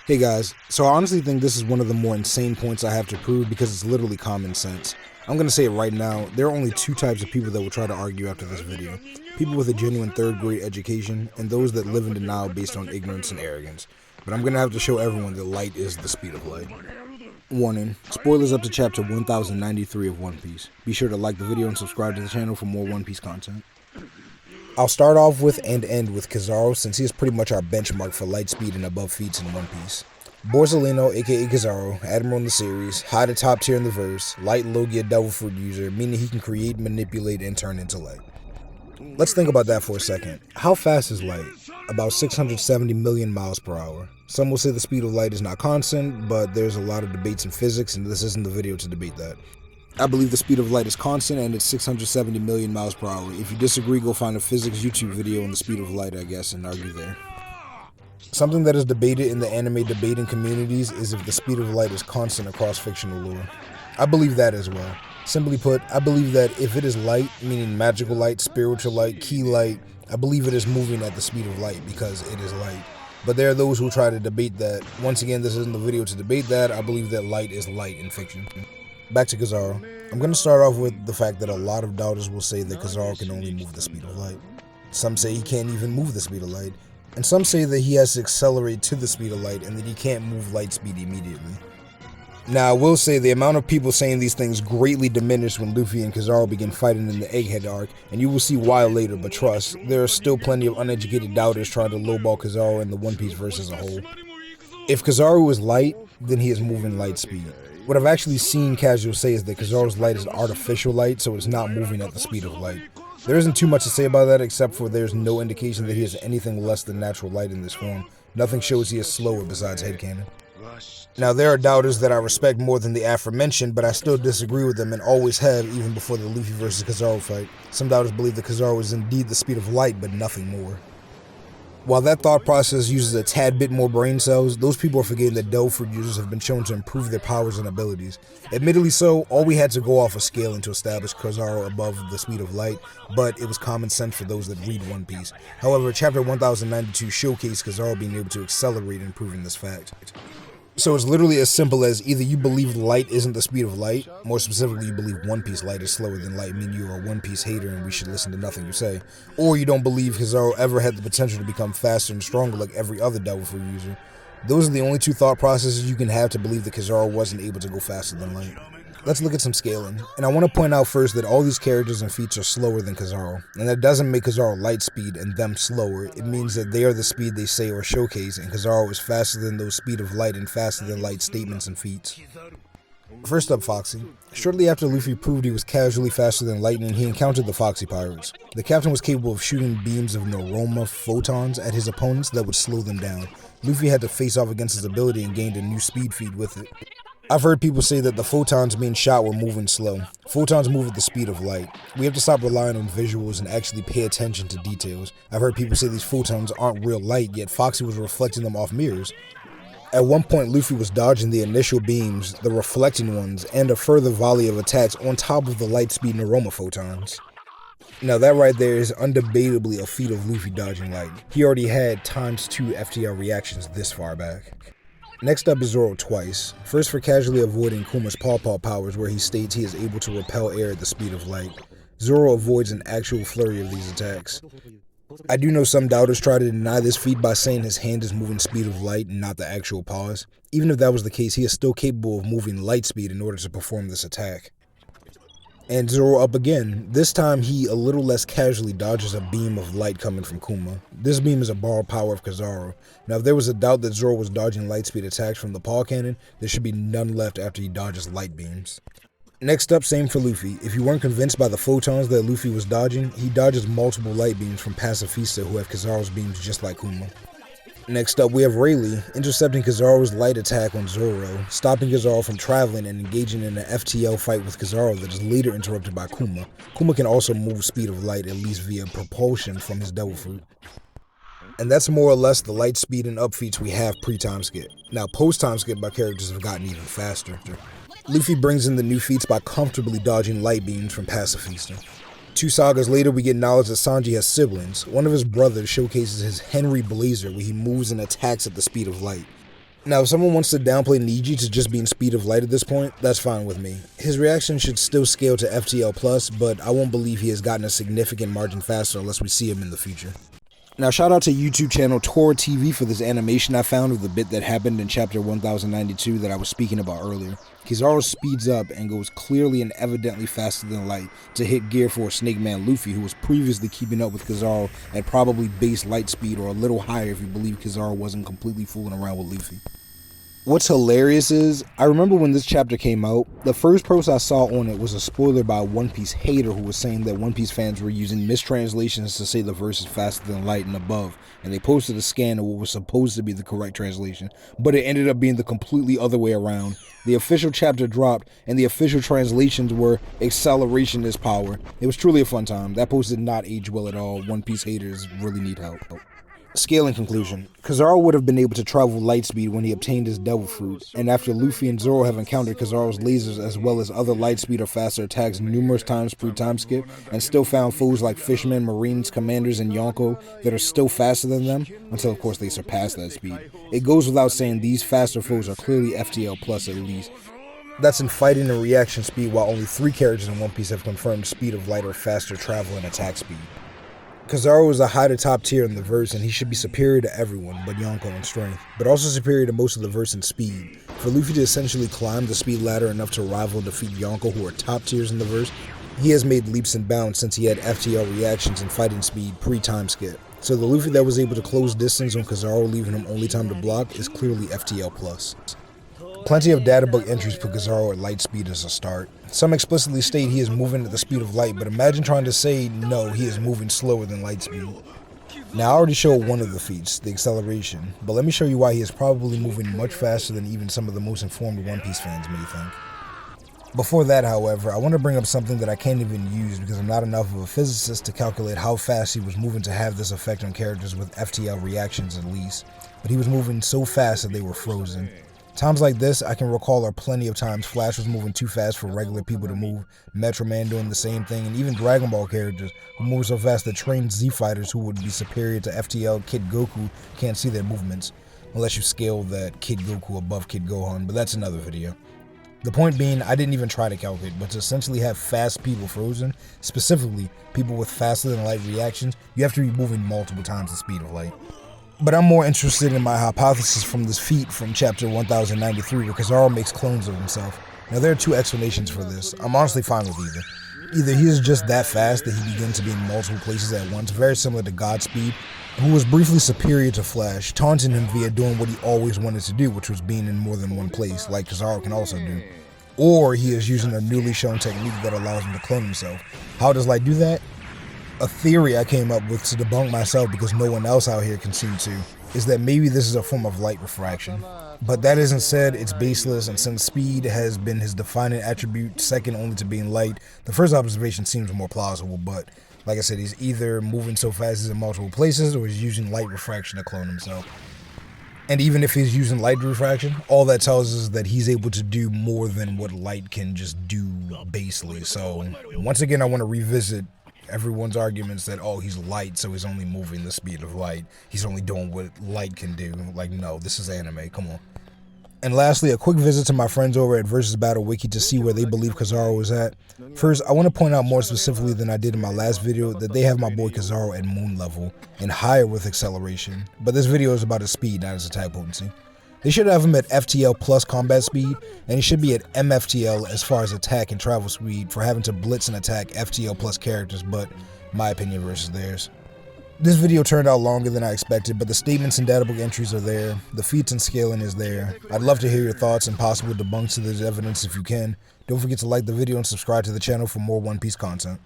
Hey guys, so I honestly think this is one of the more insane points I have to prove because it's literally common sense. I'm gonna say it right now, there are only two types of people that will try to argue after this video. People with a genuine third grade education, and those that live in denial based on ignorance and arrogance. But I'm gonna have to show everyone that light is the speed of light. Warning, spoilers up to chapter 1093 of One Piece. Be sure to like the video and subscribe to the channel for more One Piece content. I'll start off with and end with Kizaru, since he is pretty much our benchmark for light speed and above feats in One Piece. Borsalino, aka Kizaru, Admiral in the series, high to top tier in the verse, light Logia Devil Fruit user, meaning he can create, manipulate, and turn into light. Let's think about that for a second. How fast is light? About 670 million miles per hour. Some will say the speed of light is not constant, but there's a lot of debates in physics, and this isn't the video to debate that. I believe the speed of light is constant and it's 670 million miles per hour. If you disagree, go find a physics YouTube video on the speed of light, I guess, and argue there. Something that is debated in the anime debating communities is if the speed of light is constant across fictional lore. I believe that as well. Simply put, I believe that if it is light, meaning magical light, spiritual light, key light, I believe it is moving at the speed of light because it is light. But there are those who try to debate that. Once again, this isn't the video to debate that. I believe that light is light in fiction. Back to Kizaru. I'm going to start off with the fact that a lot of doubters will say that Kizaru can only move the speed of light. Some say he can't even move the speed of light, and some say that he has to accelerate to the speed of light and that he can't move light speed immediately. Now, I will say the amount of people saying these things greatly diminished when Luffy and Kizaru begin fighting in the Egghead arc, and you will see why later, but trust, there are still plenty of uneducated doubters trying to lowball Kizaru and the One Piece verse as a whole. If Kizaru is light, then he is moving light speed. What I've actually seen casuals say is that Kizaru's light is artificial light, so it's not moving at the speed of light. There isn't too much to say about that except for there's no indication that he has anything less than natural light in this form. Nothing shows he is slower besides headcanon. Now there are doubters that I respect more than the aforementioned, but I still disagree with them and always have even before the Luffy vs Kizaru fight. Some doubters believe that Kizaru is indeed the speed of light, but nothing more. While that thought process uses a tad bit more brain cells, those people are forgetting that Devil Fruit users have been shown to improve their powers and abilities. Admittedly so, all we had to go off a scaling to establish Kizaru above the speed of light, but it was common sense for those that read One Piece. However, chapter 1092 showcased Kizaru being able to accelerate in proving this fact. So it's literally as simple as either you believe light isn't the speed of light, more specifically you believe One Piece light is slower than light, meaning you are a One Piece hater and we should listen to nothing you say, or you don't believe Kizaru ever had the potential to become faster and stronger like every other Devil Fruit user. Those are the only two thought processes you can have to believe that Kizaru wasn't able to go faster than light. Let's look at some scaling, and I want to point out first that all these characters and feats are slower than Kizaru, and that doesn't make Kizaru light speed and them slower. It means that they are the speed they say or showcase, and Kizaru is faster than those speed of light and faster than light statements and feats. First up, Foxy. Shortly after Luffy proved he was casually faster than lightning, he encountered the Foxy Pirates. The captain was capable of shooting beams of Neuroma photons at his opponents that would slow them down. Luffy had to face off against his ability and gained a new speed feat with it. I've heard people say that the photons being shot were moving slow. Photons move at the speed of light. We have to stop relying on visuals and actually pay attention to details. I've heard people say these photons aren't real light, yet Foxy was reflecting them off mirrors. At one point, Luffy was dodging the initial beams, the reflecting ones, and a further volley of attacks on top of the light speed Neuroma photons. Now that right there is undebatably a feat of Luffy dodging light. He already had ×2 FTL reactions this far back. Next up is Zoro twice. First for casually avoiding Kuma's Paw Paw powers where he states he is able to repel air at the speed of light. Zoro avoids an actual flurry of these attacks. I do know some doubters try to deny this feat by saying his hand is moving speed of light and not the actual paws. Even if that was the case, he is still capable of moving light speed in order to perform this attack. And Zoro up again. This time he a little less casually dodges a beam of light coming from Kuma. This beam is a borrowed power of Kizaru. Now if there was a doubt that Zoro was dodging light speed attacks from the paw cannon, there should be none left after he dodges light beams. Next up, same for Luffy. If you weren't convinced by the photons that Luffy was dodging, he dodges multiple light beams from Pacifista who have Kizaru's beams just like Kuma. Next up, we have Rayleigh, intercepting Kizaru's light attack on Zoro, stopping Kizaru from traveling and engaging in an FTL fight with Kizaru that is later interrupted by Kuma. Kuma can also move speed of light, at least via propulsion from his Devil Fruit. And that's more or less the light speed and up feats we have pre-time skip. Now post-time skip, my characters have gotten even faster. Luffy brings in the new feats by comfortably dodging light beams from Pacifista. 2 sagas later, we get knowledge that Sanji has siblings. One of his brothers showcases his Henry Blazer, where he moves and attacks at the speed of light. Now, if someone wants to downplay Niji to just being speed of light at this point, that's fine with me. His reaction should still scale to FTL+, but I won't believe he has gotten a significant margin faster unless we see him in the future. Now, shout out to YouTube channel Tor TV for this animation I found of the bit that happened in chapter 1092 that I was speaking about earlier. Kizaru speeds up and goes clearly and evidently faster than light to hit Gear 4 Snake Man Luffy, who was previously keeping up with Kizaru at probably base light speed or a little higher if you believe Kizaru wasn't completely fooling around with Luffy. What's hilarious is, I remember when this chapter came out, the first post I saw on it was a spoiler by a One Piece hater who was saying that One Piece fans were using mistranslations to say the verse is faster than light and above, and they posted a scan of what was supposed to be the correct translation, but it ended up being the completely other way around. The official chapter dropped, and the official translations were acceleration is power. It was truly a fun time. That post did not age well at all. One Piece haters really need help. Scaling conclusion. Kizaru would have been able to travel Lightspeed when he obtained his Devil Fruit, and after Luffy and Zoro have encountered Kizaru's lasers as well as other Lightspeed or faster attacks numerous times per time skip, and still found foes like Fishmen, Marines, Commanders, and Yonko that are still faster than them, until of course they surpass that speed. It goes without saying these faster foes are clearly FTL+ at least. That's in fighting and reaction speed, while only 3 characters in One Piece have confirmed speed of light or faster travel and attack speed. Kizaru is a high to top tier in the verse, and he should be superior to everyone but Yonko in strength, but also superior to most of the verse in speed. For Luffy to essentially climb the speed ladder enough to rival and defeat Yonko, who are top tiers in the verse, he has made leaps and bounds since he had FTL reactions and fighting speed pre-time skip. So the Luffy that was able to close distance on Kizaru, leaving him only time to block, is clearly FTL+. Plenty of data book entries put Kizaru at light speed as a start. Some explicitly state he is moving at the speed of light, but imagine trying to say no, he is moving slower than light speed. Now I already showed one of the feats, the acceleration, but let me show you why he is probably moving much faster than even some of the most informed One Piece fans may think. Before that, however, I want to bring up something that I can't even use because I'm not enough of a physicist to calculate how fast he was moving to have this effect on characters with FTL reactions at least, but he was moving so fast that they were frozen. Times like this, I can recall are plenty of times Flash was moving too fast for regular people to move, Metro Man doing the same thing, and even Dragon Ball characters who move so fast that trained Z fighters who would be superior to FTL Kid Goku can't see their movements, unless you scale that Kid Goku above Kid Gohan, but that's another video. The point being, I didn't even try to calculate, but to essentially have fast people frozen, specifically people with faster than light reactions, you have to be moving multiple times the speed of light. But I'm more interested in my hypothesis from this feat from chapter 1093 where Kizaru makes clones of himself. Now there are 2 explanations for this. I'm honestly fine with either. Either he is just that fast that he begins to be in multiple places at once, very similar to Godspeed, who was briefly superior to Flash, taunting him via doing what he always wanted to do, which was being in more than one place, like Kizaru can also do. Or he is using a newly shown technique that allows him to clone himself. How does light do that? A theory I came up with to debunk myself because no one else out here can seem to, is that maybe this is a form of light refraction. But that isn't said, it's baseless, and since speed has been his defining attribute, second only to being light, the first observation seems more plausible, but like I said, he's either moving so fast he's in multiple places or he's using light refraction to clone himself. And even if he's using light refraction, all that tells us is that he's able to do more than what light can just do basely. So once again, I want to revisit everyone's arguments that, oh, he's light, so he's only moving the speed of light. He's only doing what light can do. Like, no, this is anime. Come on. And lastly, a quick visit to my friends over at Versus Battle Wiki to see where they believe Kizaru is at. First, I want to point out more specifically than I did in my last video that they have my boy Kizaru at moon level and higher with acceleration. But this video is about his speed, not his attack potency. They should have him at FTL plus combat speed, and he should be at MFTL as far as attack and travel speed for having to blitz and attack FTL plus characters, but my opinion versus theirs. This video turned out longer than I expected, but the statements and databook entries are there, the feats and scaling is there. I'd love to hear your thoughts and possible debunks to this evidence if you can. Don't forget to like the video and subscribe to the channel for more One Piece content.